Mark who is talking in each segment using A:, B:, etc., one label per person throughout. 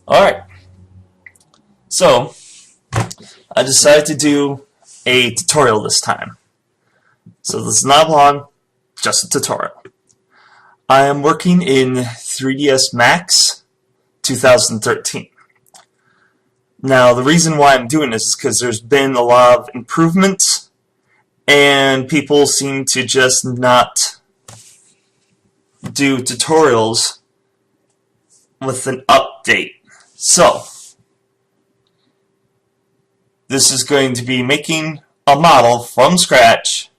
A: Alright, so I decided to do a tutorial this time. So this is not long, just a tutorial. I am working in 3ds Max 2013. Now the reason why I'm doing this is because there's been a lot of improvements and people seem to just not do tutorials with an update. So this is going to be making a model from scratch,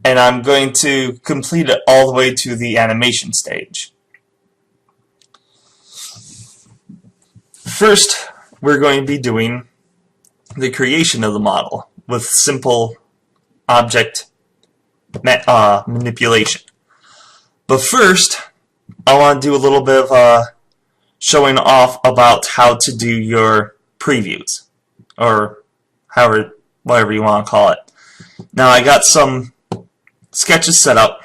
A: and I'm going to complete it all the way to the animation stage. First, we're going to be doing the creation of the model with simple object manipulation. But first, I want to do a little bit of showing off about how to do your previews, or whatever you want to call it. Now I got some sketches set up.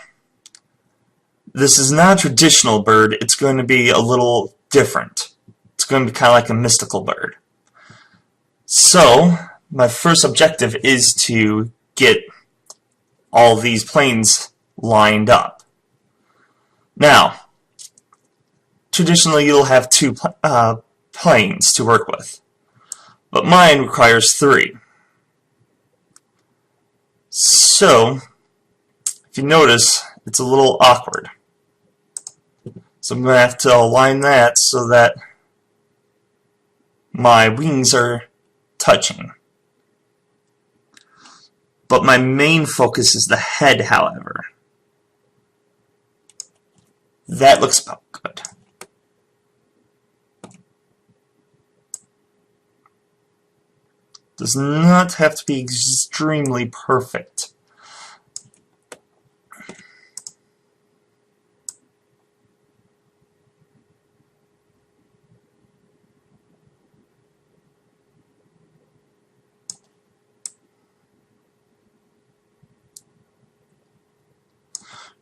A: This is not a traditional bird. It's going to be a little different. It's going to be kind of like a mystical bird. So my first objective is to get all these planes lined up. Now, traditionally you'll have two planes to work with, but mine requires 3. So, if you notice, it's a little awkward. So I'm going to have to align that so that my wings are touching. But my main focus is the head, however. That looks about good. Does not have to be extremely perfect.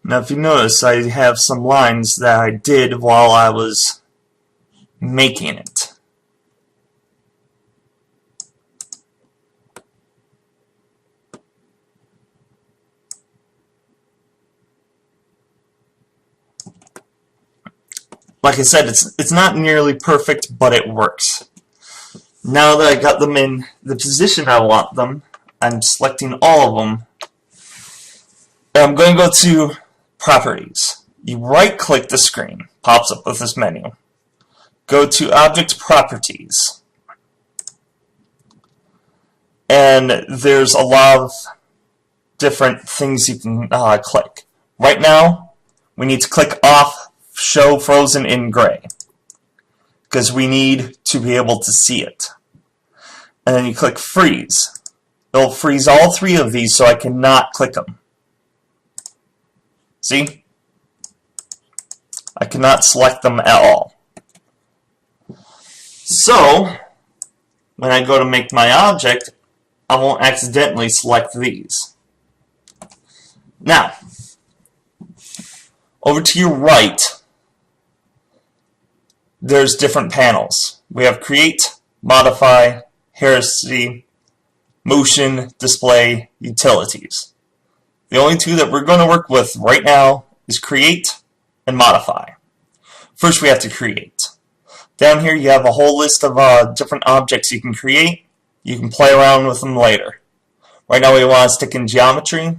A: Now if you notice, I have some lines that I did while I was making it. Like I said, it's not nearly perfect, but it works. Now that I got them in the position I want them, I'm selecting all of them. I'm going to go to Properties. You right-click the screen, pops up with this menu. Go to Object Properties. And there's a lot of different things you can click. Right now, we need to click off Show Frozen in Gray, because we need to be able to see it. And then you click Freeze. It'll freeze all 3 of these so I cannot click them. See? I cannot select them at all. So, when I go to make my object, I won't accidentally select these. Now, over to your right, there's different panels. We have Create, Modify, Heresy, Motion, Display, Utilities. The only 2 that we're going to work with right now is Create and Modify. First we have to create. Down here you have a whole list of different objects you can create. You can play around with them later. Right now we want to stick in Geometry,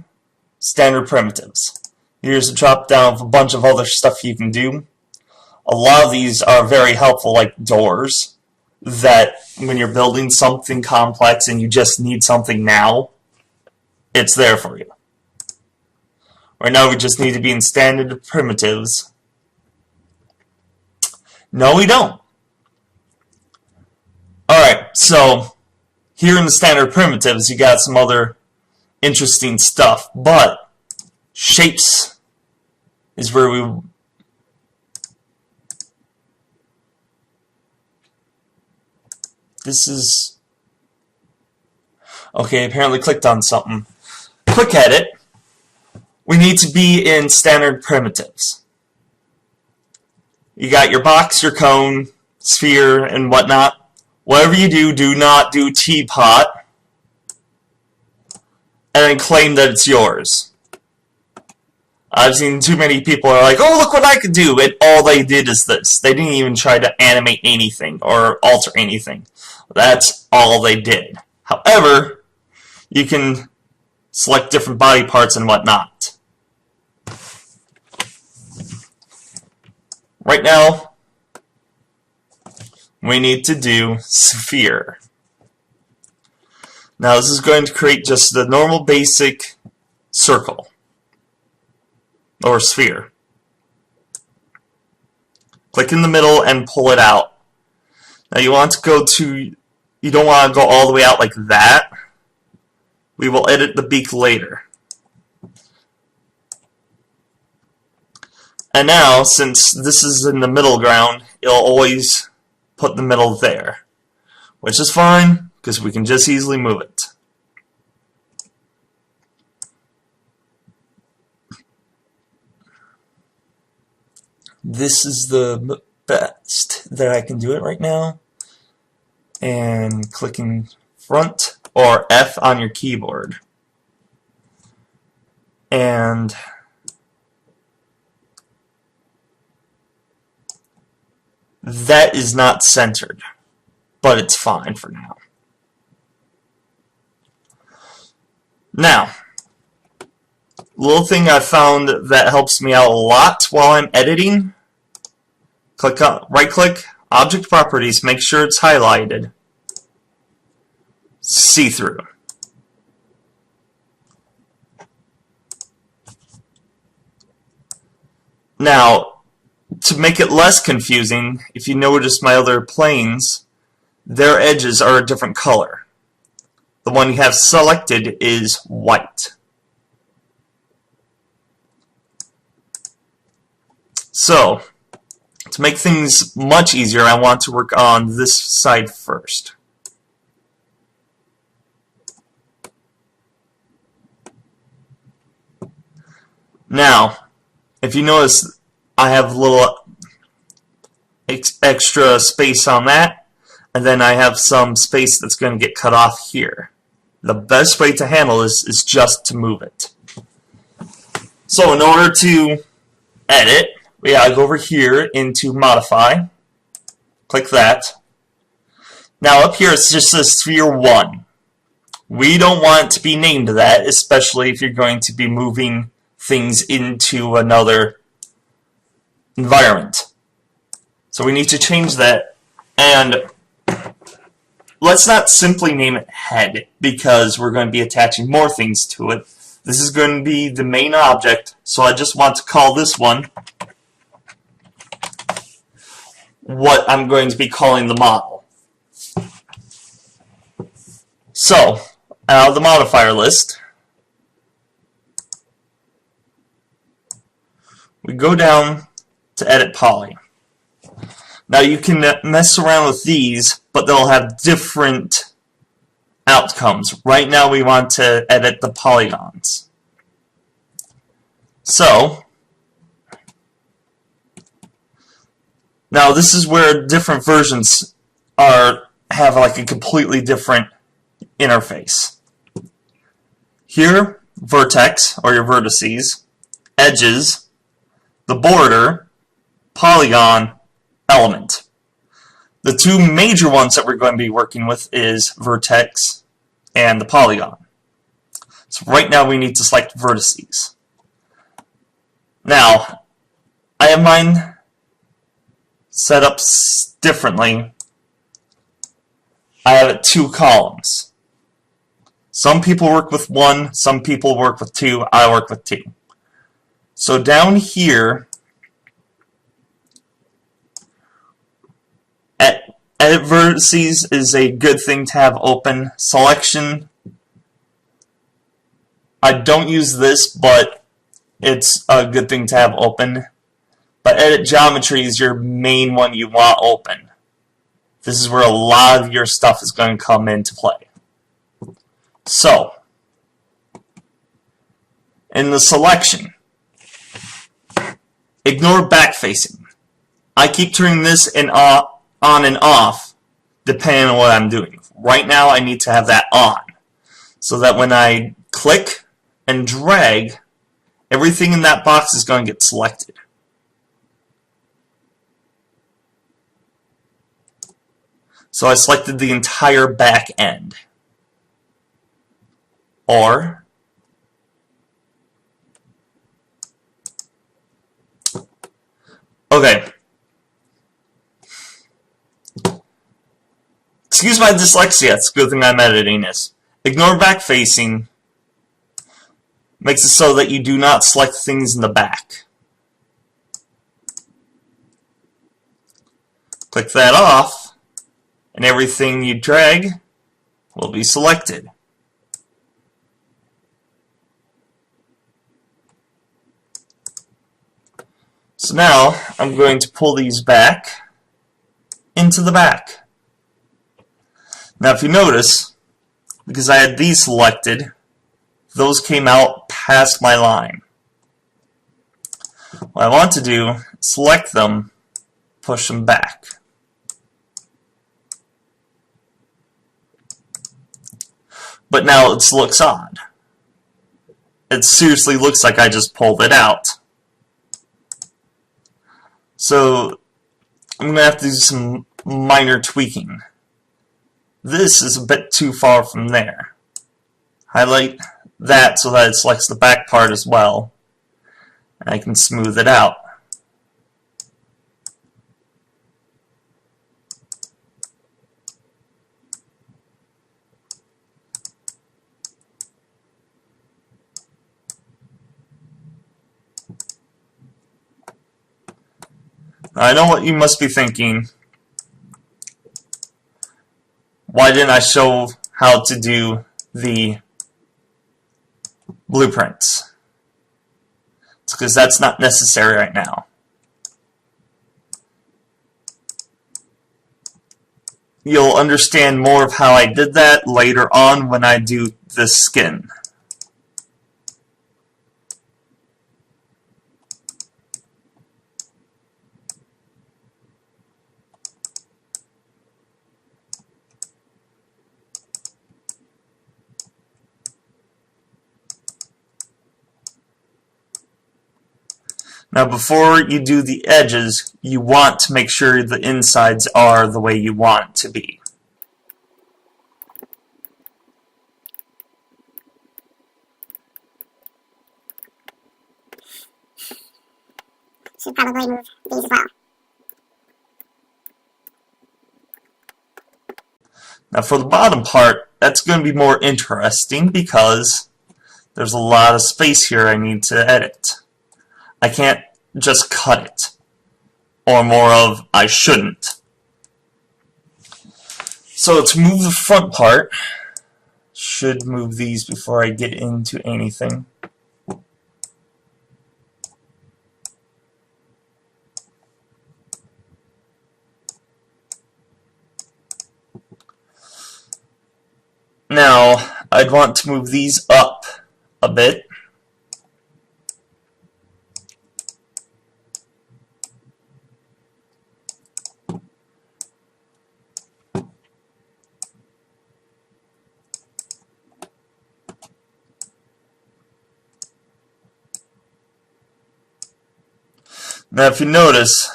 A: Standard Primitives. Here's a drop down of a bunch of other stuff you can do. A lot of these are very helpful, like doors, that when you're building something complex and you just need something now, it's there for you. Right now we just need to be in Standard Primitives. No, we don't. Alright, so here in the Standard Primitives you got some other interesting stuff, but Shapes is where we... This is... Okay, apparently clicked on something. Quick edit. We need to be in Standard Primitives. You got your box, your cone, sphere, and whatnot. Whatever you do, do not do teapot and then claim that it's yours. I've seen too many people are like, oh, look what I could do, and all they did is this. They didn't even try to animate anything or alter anything. That's all they did. However, you can select different body parts and whatnot. Right now, we need to do sphere. Now this is going to create just the normal basic circle or sphere. Click in the middle and pull it out. Now you want to go to, you don't want to go all the way out like that. We will edit the beak later. And now, since this is in the middle ground, it'll always put the middle there, which is fine because we can just easily move it. This is the best that I can do it right now. And clicking front or F on your keyboard. And that is not centered, but it's fine for now. Now, little thing I found that helps me out a lot while I'm editing. Click on, right-click, Object Properties, make sure it's highlighted. See-through. Now, to make it less confusing, if you notice my other planes, their edges are a different color. The one you have selected is white. So, to make things much easier, I want to work on this side first. Now, if you notice, I have a little extra space on that, and then I have some space that's going to get cut off here. The best way to handle this is just to move it. So in order to edit, we gotta go over here into Modify, click that. Now up here it just says Sphere 1. We don't want it to be named that, especially if you're going to be moving things into another environment. So we need to change that, and let's not simply name it Head, because we're going to be attaching more things to it. This is going to be the main object, so I just want to call this one what I'm going to be calling the model. So, out of the modifier list, we go down to Edit Poly. Now you can mess around with these, but they'll have different outcomes. Right now we want to edit the polygons. So, now this is where different versions have like a completely different interface. Here, vertex, or your vertices, edges, the border, polygon, element. The two major ones that we're going to be working with is vertex and the polygon. So right now we need to select vertices. Now, I have mine set up differently. I have it 2 columns. Some people work with 1, some people work with 2, I work with 2. So down here, Edit vertices is a good thing to have open. Selection, I don't use this, but it's a good thing to have open. But edit geometry is your main one you want open. This is where a lot of your stuff is going to come into play. So, in the selection, ignore back facing. I keep turning this in on and off depending on what I'm doing. Right now I need to have that on so that when I click and drag, everything in that box is going to get selected. So I selected the entire back end. Or okay. Excuse my dyslexia, it's a good thing I'm editing this. Ignore back facing. Makes it so that you do not select things in the back. Click that off, and everything you drag will be selected. So now I'm going to pull these back into the back. Now if you notice, because I had these selected, those came out past my line. What I want to do is select them, push them back. But now it looks odd. It seriously looks like I just pulled it out. So I'm going to have to do some minor tweaking. This is a bit too far from there. Highlight that so that it selects the back part as well. And I can smooth it out. I know what you must be thinking. Why didn't I show how to do the blueprints? It's because that's not necessary right now. You'll understand more of how I did that later on when I do the skin. Now before you do the edges, you want to make sure the insides are the way you want to be.
B: Should probably move these as well.
A: Now for the bottom part, that's going to be more interesting because there's a lot of space here I need to edit. I can't just cut it. Or more of, I shouldn't. So to move the front part, should move these before I get into anything. Now, I'd want to move these up a bit. Now if you notice,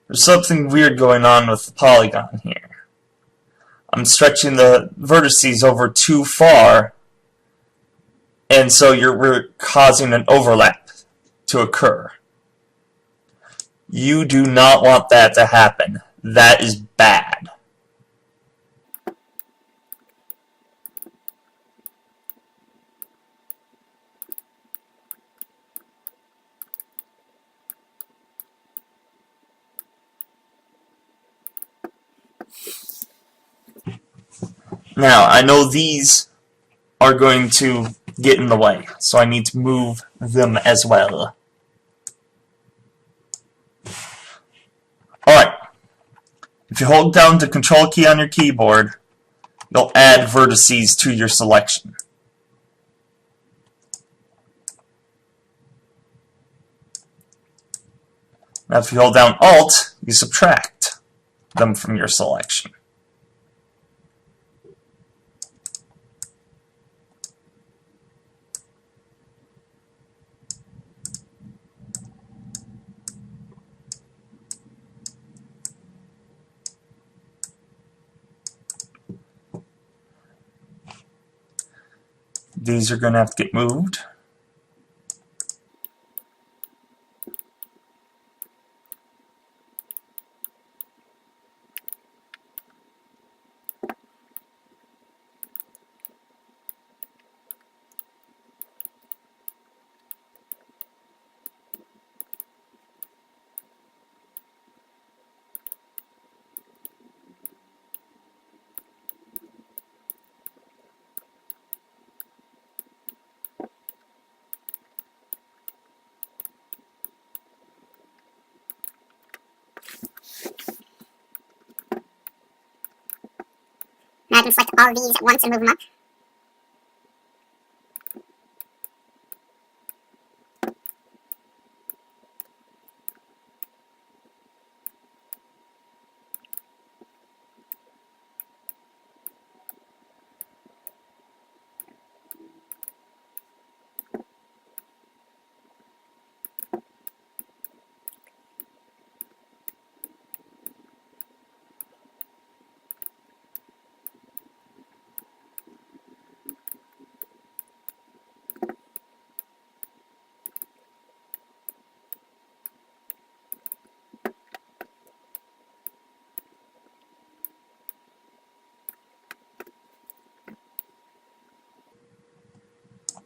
A: there's something weird going on with the polygon here. I'm stretching the vertices over too far, and so we're causing an overlap to occur. You do not want that to happen. That is bad. Now, I know these are going to get in the way, so I need to move them as well. Alright, if you hold down the Control key on your keyboard, you'll add vertices to your selection. Now if you hold down Alt, you subtract them from your selection. These are going to have to get moved.
B: Now I can select all of these at once and move them up.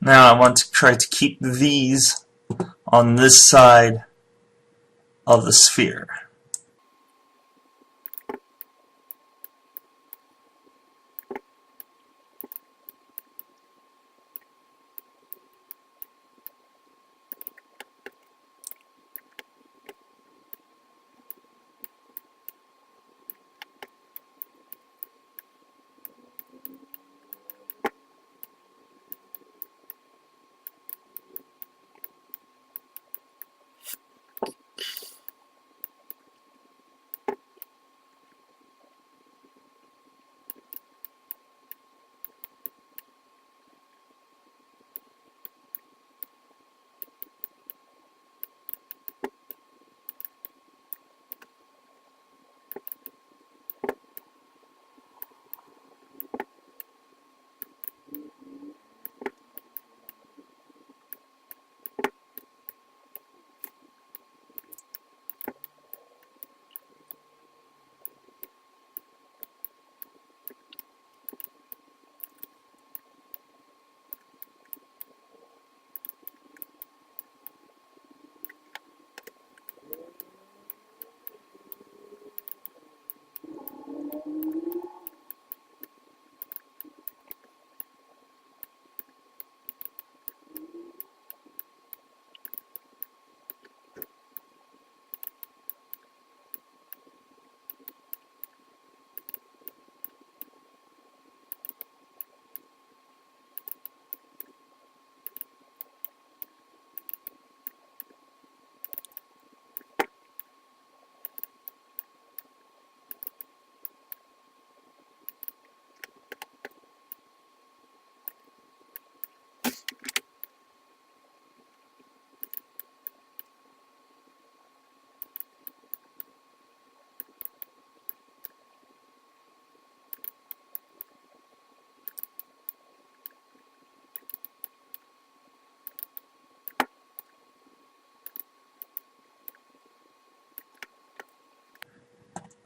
A: Now I want to try to keep these on this side of the sphere.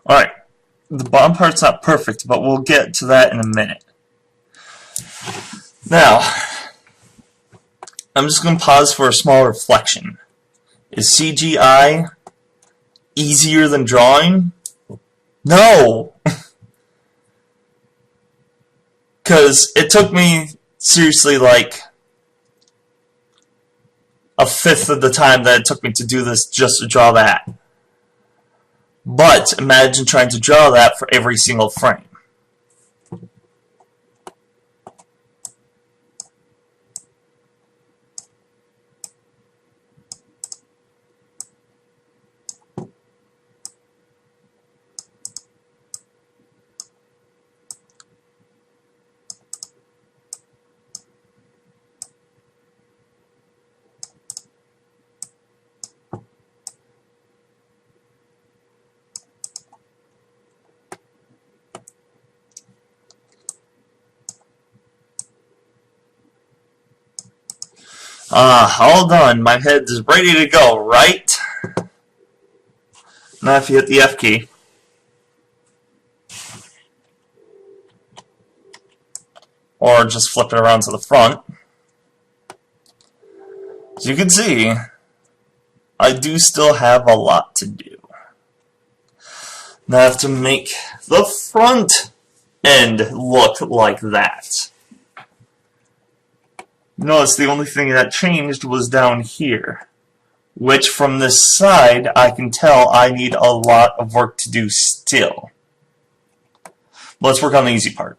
A: Alright, the bottom part's not perfect, but we'll get to that in a minute. Now, I'm just going to pause for a small reflection. Is CGI easier than drawing? No! Because it took me, seriously, like a fifth of the time that it took me to do this just to draw that. But imagine trying to draw that for every single frame. All done. My head is ready to go, right? Now if you hit the F key. Or just flip it around to the front. As you can see, I do still have a lot to do. Now I have to make the front end look like that. Notice the only thing that changed was down here, which from this side I can tell I need a lot of work to do still. Let's work on the easy part.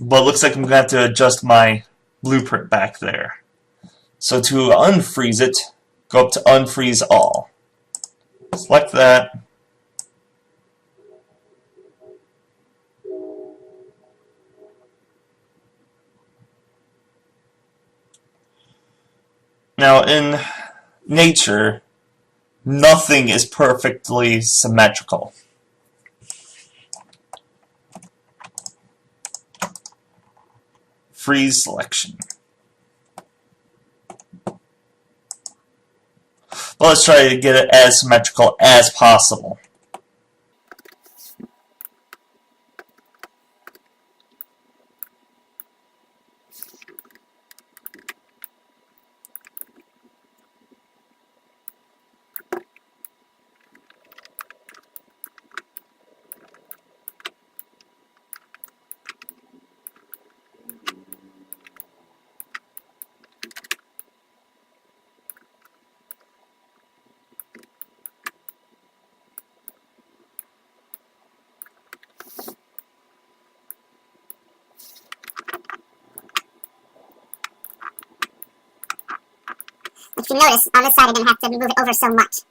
A: But it looks like I'm going to have to adjust my blueprint back there. So to unfreeze it, go up to unfreeze all. Select that. Now in nature, nothing is perfectly symmetrical. Freeze selection. Well, let's try to get it as symmetrical as possible.
B: If you notice, on this side I didn't have to move it over so much.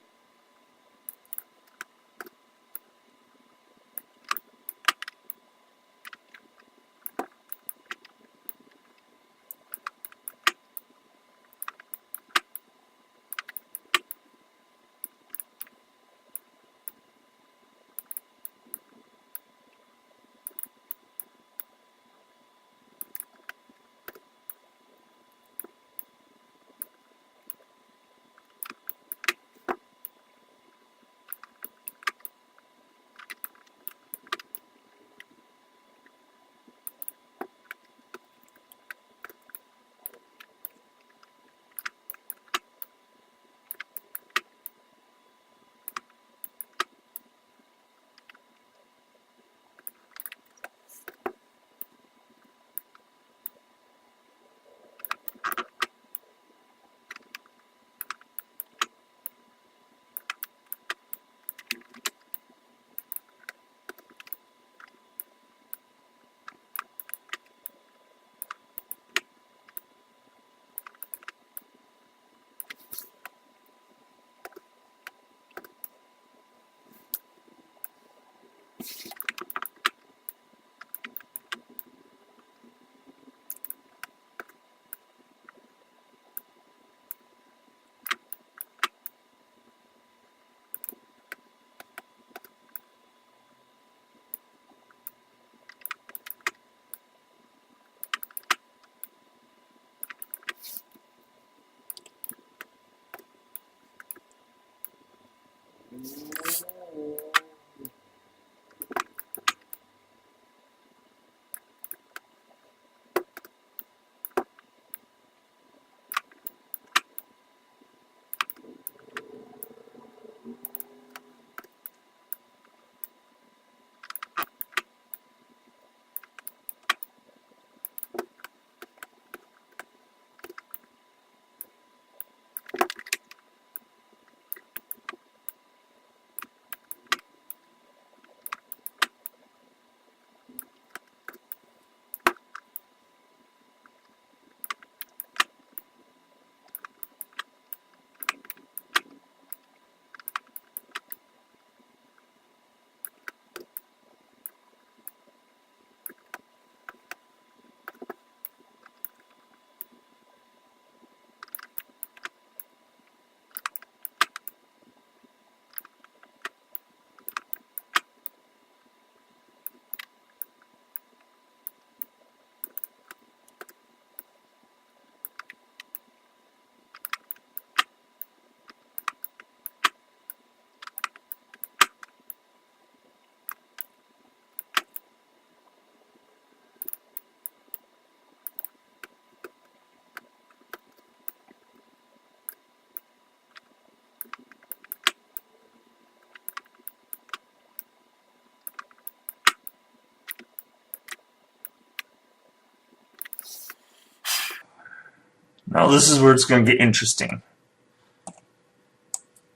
A: Now this is where it's going to get interesting.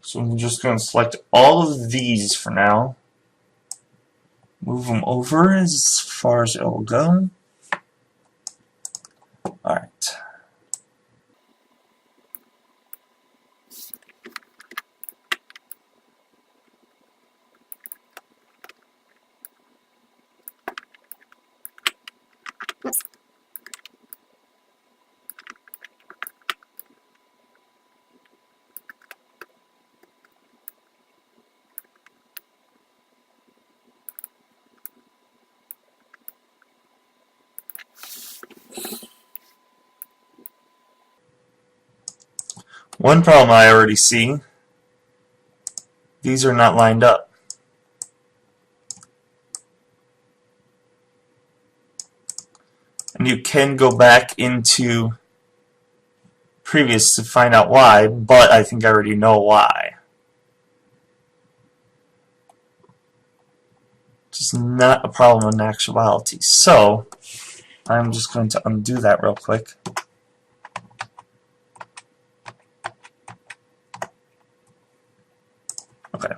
A: So I'm just going to select all of these for now. Move them over as far as it'll go. Alright.
B: Oops.
A: One problem I already see, these are not lined up. And you can go back into previous to find out why, but I think I already know why. Just not a problem in actuality. So, I'm just going to undo that real quick. Okay.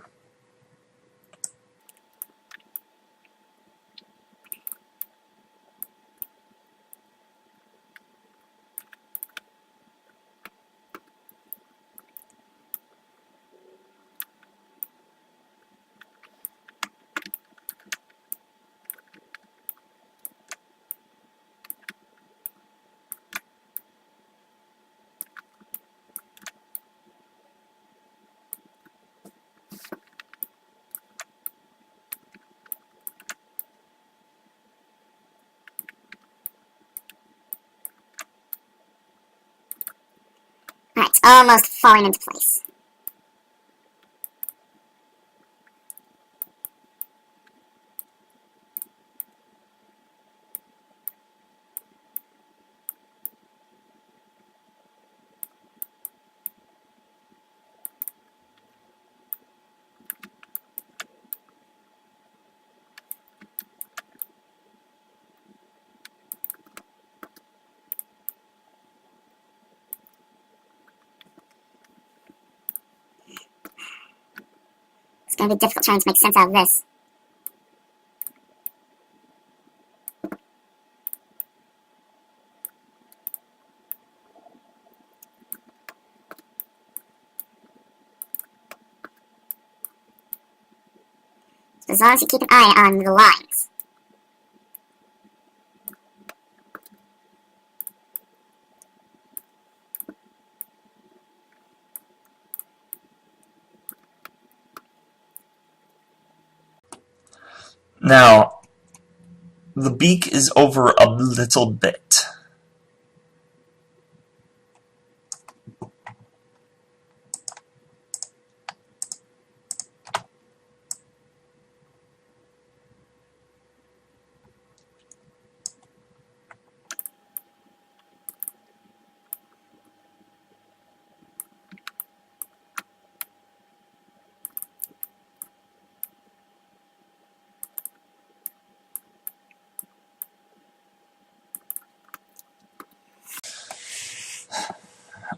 B: Alright, it's almost falling into place. It's going to be difficult trying to make sense out of this. So as long as you keep an eye on the lines.
A: Now, the beak is over a little bit.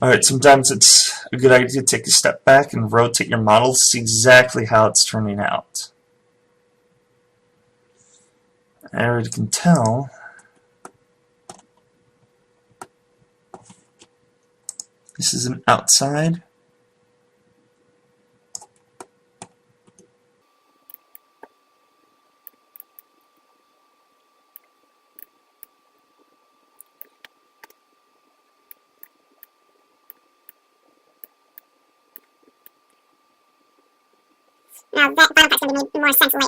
A: Alright, sometimes it's a good idea to take a step back and rotate your model to see exactly how it's turning out. I already can tell this is an outside.
B: Now that bottom part's going to make more sense later.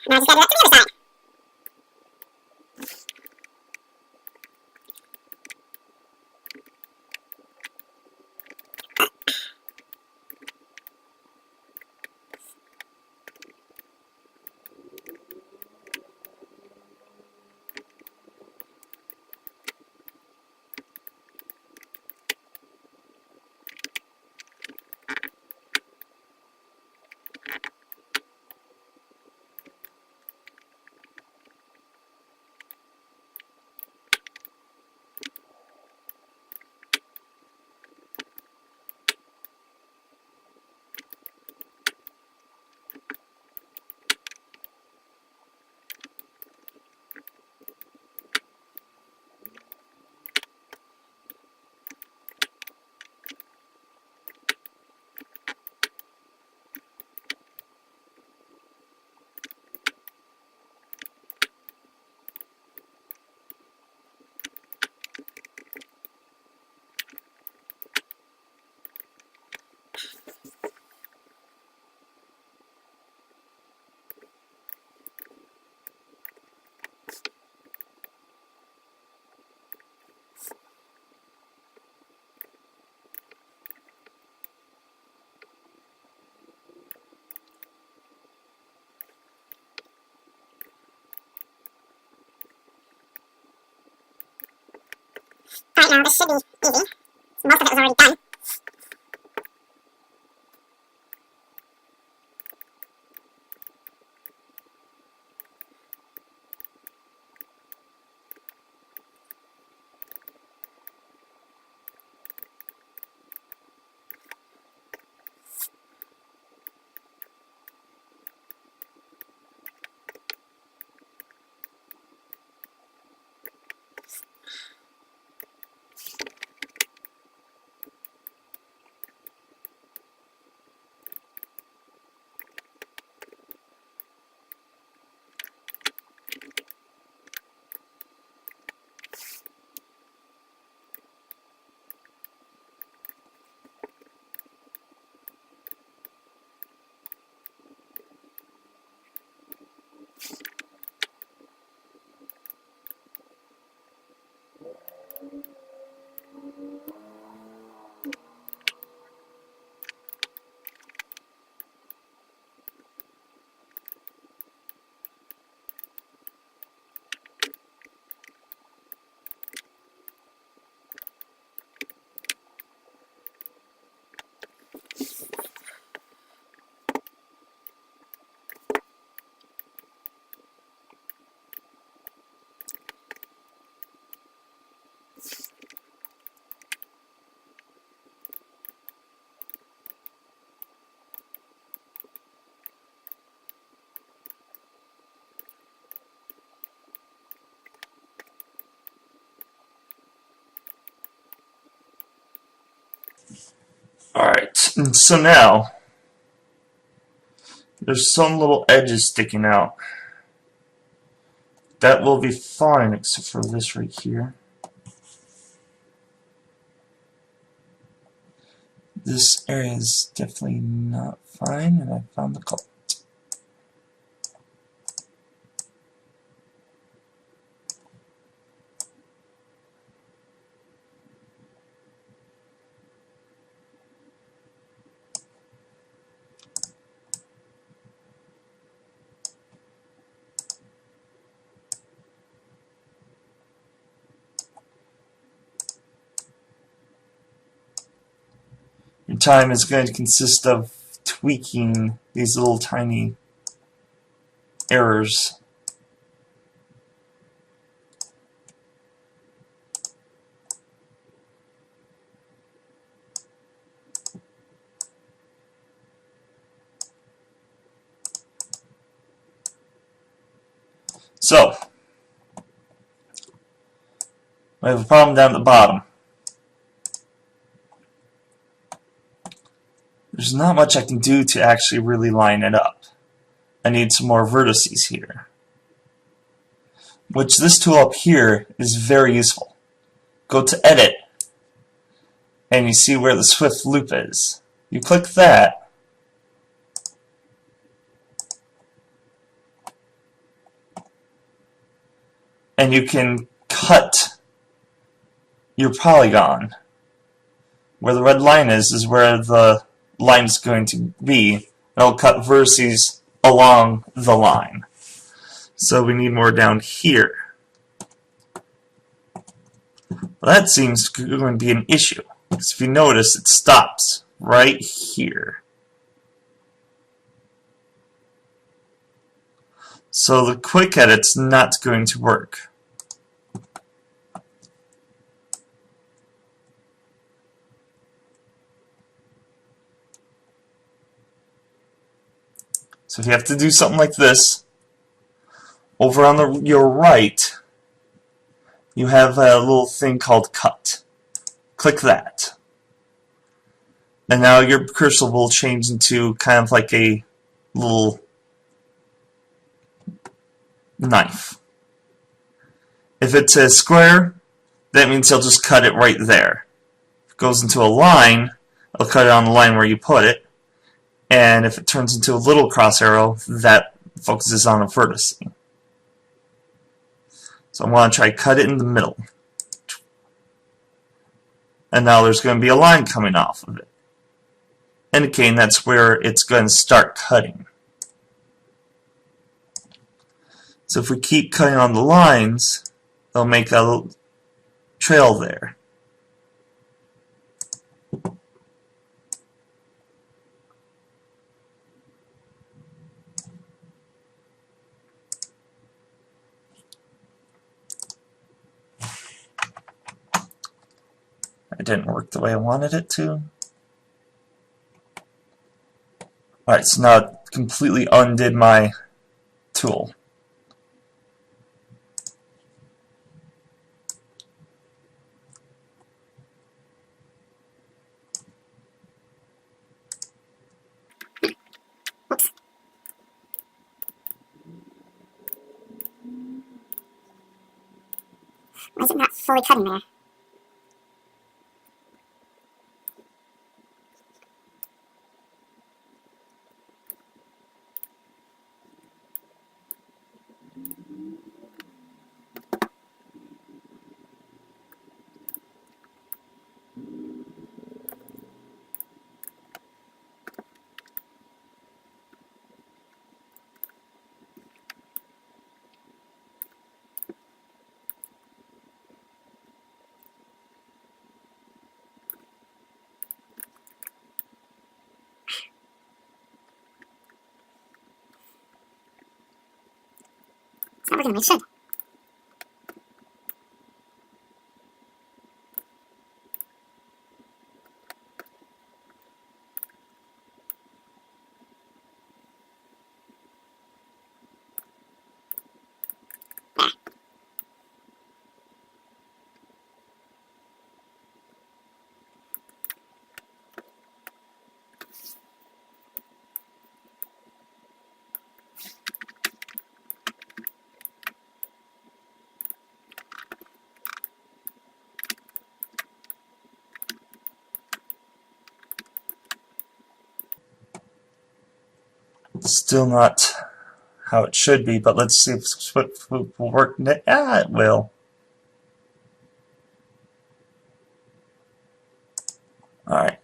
B: Now I just gotta do that to the other side. Alright, now this should be easy. Most of it was already done.
A: Alright, and so now there's some little edges sticking out. That will be fine except for this right here. This area is definitely not fine, and I found the culprit. Your time is going to consist of tweaking these little tiny errors. So, I have a problem down at the bottom. There's not much I can do to actually really line it up. I need some more vertices here. Which this tool up here is very useful. Go to Edit, and you see where the Swift loop is. You click that, and you can cut your polygon. Where the red line is where the line is going to be. It'll cut vertices along the line. So we need more down here. Well, that seems going to be an issue, because if you notice, it stops right here. So the quick edit's not going to work. So if you have to do something like this, over on your right, you have a little thing called cut. Click that. And now your cursor will change into kind of like a little knife. If it's a square, that means it'll just cut it right there. If it goes into a line, it'll cut it on the line where you put it. And if it turns into a little cross arrow, that focuses on a vertex. So I want to try cut it in the middle. And now there's going to be a line coming off of it, indicating that's where it's going to start cutting. So if we keep cutting on the lines, they'll make a little trail there. It didn't work the way I wanted it to. Alright, so now it completely undid my tool.
B: Oops. Why is it not fully cutting there? It's not working the way it should.
A: Still not how it should be, but let's see if it will work. Ah, it will. Alright.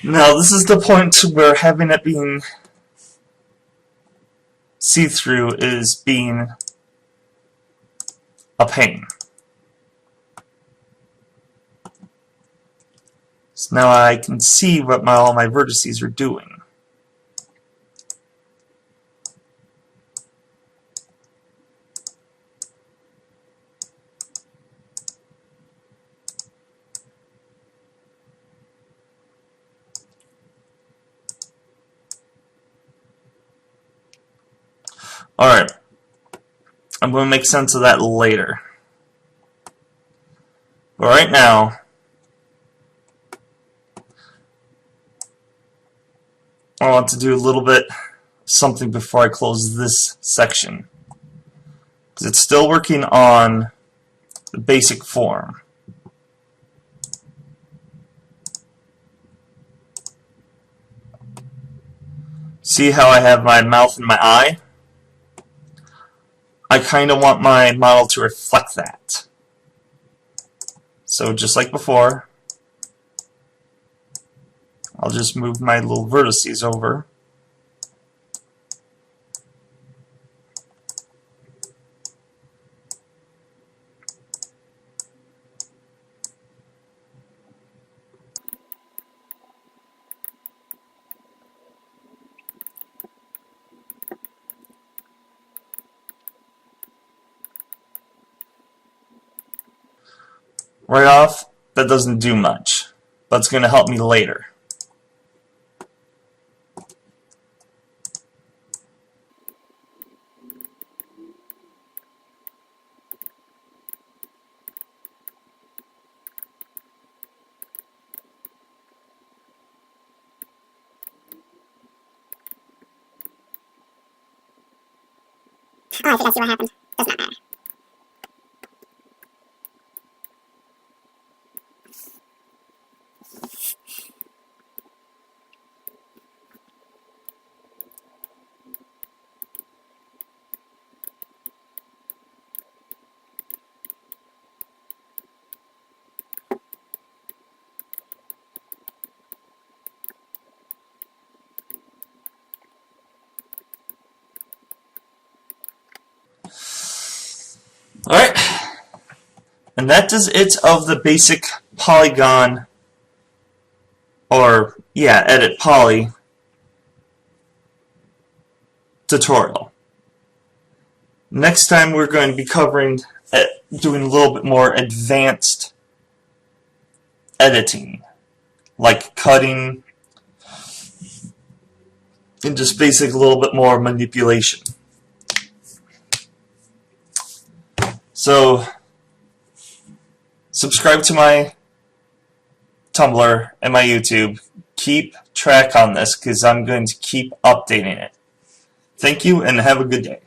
A: Now this is the point where having it being see-through is being a pain. So now I can see what all my vertices are doing. Alright, I'm going to make sense of that later. But right now, I want to do a little bit something before I close this section, because it's still working on the basic form. See how I have my mouth and my eye? I kind of want my model to reflect that. So just like before, I'll just move my little vertices over. Right off, that doesn't do much, but it's going to help me later.
B: Oh, I think I see what happened. Does not matter.
A: Alright, and that is it of the basic Polygon, or yeah, Edit Poly tutorial. Next time we're going to be covering doing a little bit more advanced editing, like cutting and just basic a little bit more manipulation. So subscribe to my Tumblr and my YouTube. Keep track on this because I'm going to keep updating it. Thank you and have a good day.